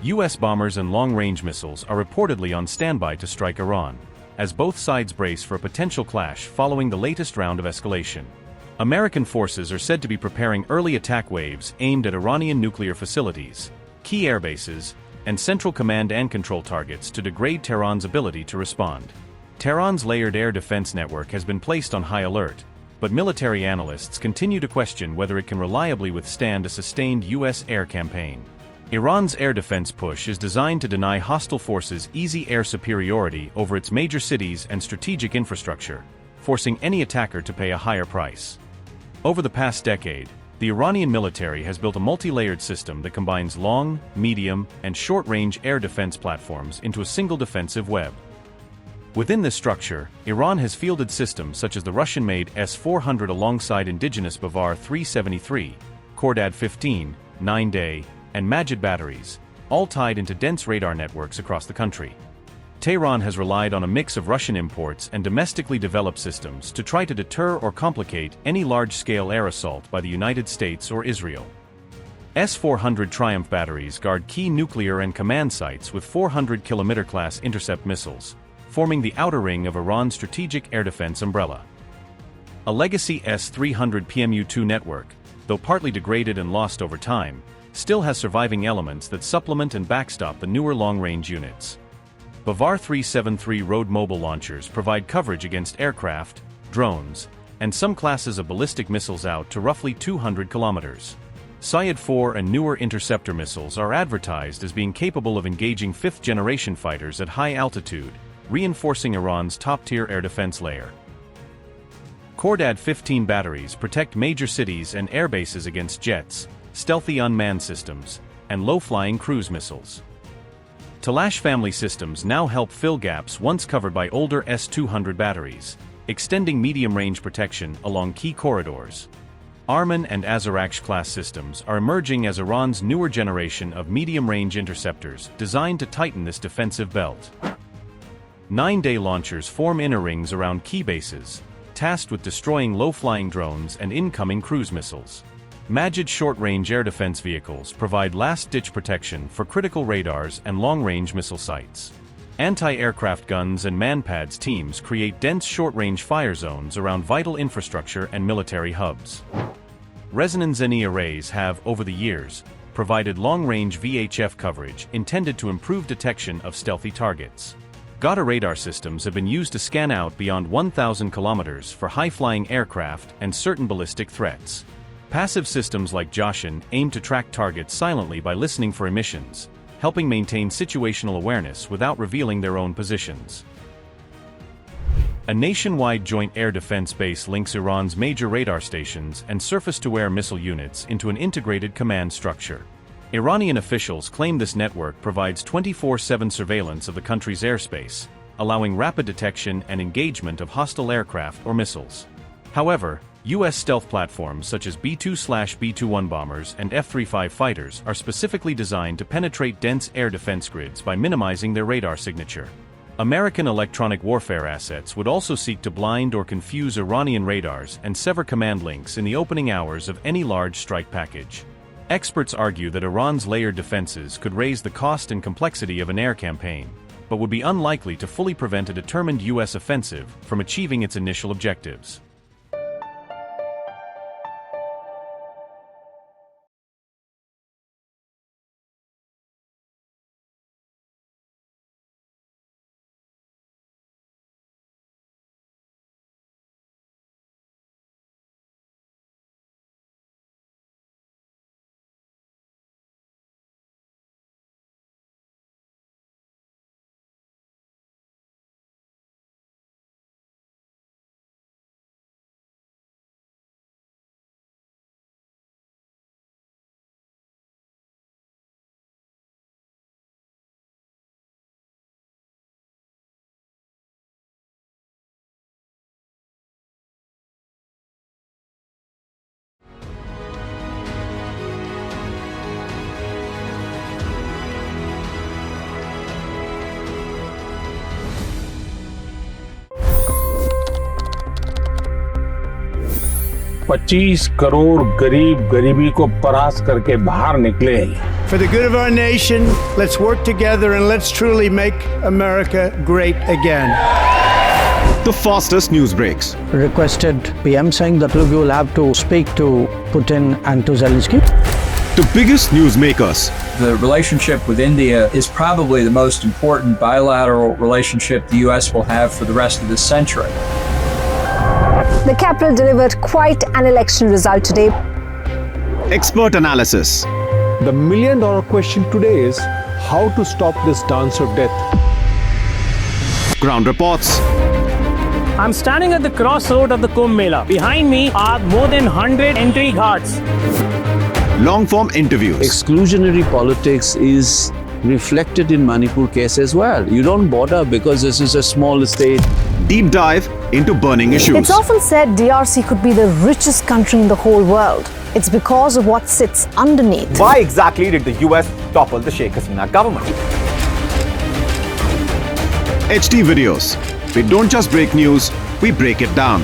U.S. bombers and long-range missiles are reportedly on standby to strike Iran, as both sides brace for a potential clash following the latest round of escalation. American forces are said to be preparing early attack waves aimed at Iranian nuclear facilities, key airbases, and central command and control targets to degrade Tehran's ability to respond. Tehran's layered air defense network has been placed on high alert, but military analysts continue to question whether it can reliably withstand a sustained U.S. air campaign. Iran's air defense push is designed to deny hostile forces easy air superiority over its major cities and strategic infrastructure, forcing any attacker to pay a higher price. Over the past decade, the Iranian military has built a multi-layered system that combines long, medium, and short-range air defense platforms into a single defensive web. Within this structure, Iran has fielded systems such as the Russian-made S-400 alongside indigenous Bavar 373, Khordad 15, Dey and Majid batteries, all tied into dense radar networks across the country. Tehran has relied on a mix of Russian imports and domestically developed systems to try to deter or complicate any large-scale air assault by the United States or Israel. S-400 Triumph batteries guard key nuclear and command sites with 400-kilometer-class intercept missiles, forming the outer ring of Iran's strategic air defense umbrella. A legacy S-300 PMU-2 network, though partly degraded and lost over time, still has surviving elements that supplement and backstop the newer long-range units. Bavar 373 road mobile launchers provide coverage against aircraft, drones, and some classes of ballistic missiles out to roughly 200 kilometers. Sayyad-4 and newer interceptor missiles are advertised as being capable of engaging fifth-generation fighters at high altitude, reinforcing Iran's top-tier air defense layer. Khordad 15 batteries protect major cities and airbases against jets, stealthy unmanned systems, and low-flying cruise missiles. Talash family systems now help fill gaps once covered by older S-200 batteries, extending medium-range protection along key corridors. Arman and Azaraksh-class systems are emerging as Iran's newer generation of medium-range interceptors designed to tighten this defensive belt. 9-day launchers form inner rings around key bases, tasked with destroying low-flying drones and incoming cruise missiles. Majid short-range air defense vehicles provide last-ditch protection for critical radars and long-range missile sites. Anti-aircraft guns and manpads teams create dense short-range fire zones around vital infrastructure and military hubs. Resonance-NE arrays have, over the years, provided long-range VHF coverage intended to improve detection of stealthy targets. Gata radar systems have been used to scan out beyond 1,000 kilometers for high-flying aircraft and certain ballistic threats. Passive systems like Joshin aim to track targets silently by listening for emissions, helping maintain situational awareness without revealing their own positions. A nationwide joint air defense base links Iran's major radar stations and surface-to-air missile units into an integrated command structure. Iranian officials claim this network provides 24/7 surveillance of the country's airspace, allowing rapid detection and engagement of hostile aircraft or missiles. However, U.S. stealth platforms such as B-2/B-21 bombers and F-35 fighters are specifically designed to penetrate dense air defense grids by minimizing their radar signature. American electronic warfare assets would also seek to blind or confuse Iranian radars and sever command links in the opening hours of any large strike package. Experts argue that Iran's layered defenses could raise the cost and complexity of an air campaign, but would be unlikely to fully prevent a determined U.S. offensive from achieving its initial objectives. $25 crore गरीब गरीबी को परास्त करके बाहर निकले For the good of our nation, let's work together and let's truly make America great again. The fastest news breaks. Requested PM saying that look, you will have to speak to Putin and to Zelensky. The biggest newsmakers. The relationship with India is probably the most important bilateral relationship the U.S. will have for the rest of this century. The capital delivered quite an election result today. Expert analysis. The million-dollar question today is how to stop this dance of death. Ground reports. I'm standing at the crossroad of the Kumbh Mela. Behind me are more than 100 entry ghats. Long-form interviews. Exclusionary politics is reflected in Manipur case as well. You don't bother because this is a small state. Deep dive into burning issues. It's often said DRC could be the richest country in the whole world. It's because of what sits underneath. Why exactly did the US topple the Sheikh Hasina government? HT videos. We don't just break news, we break it down.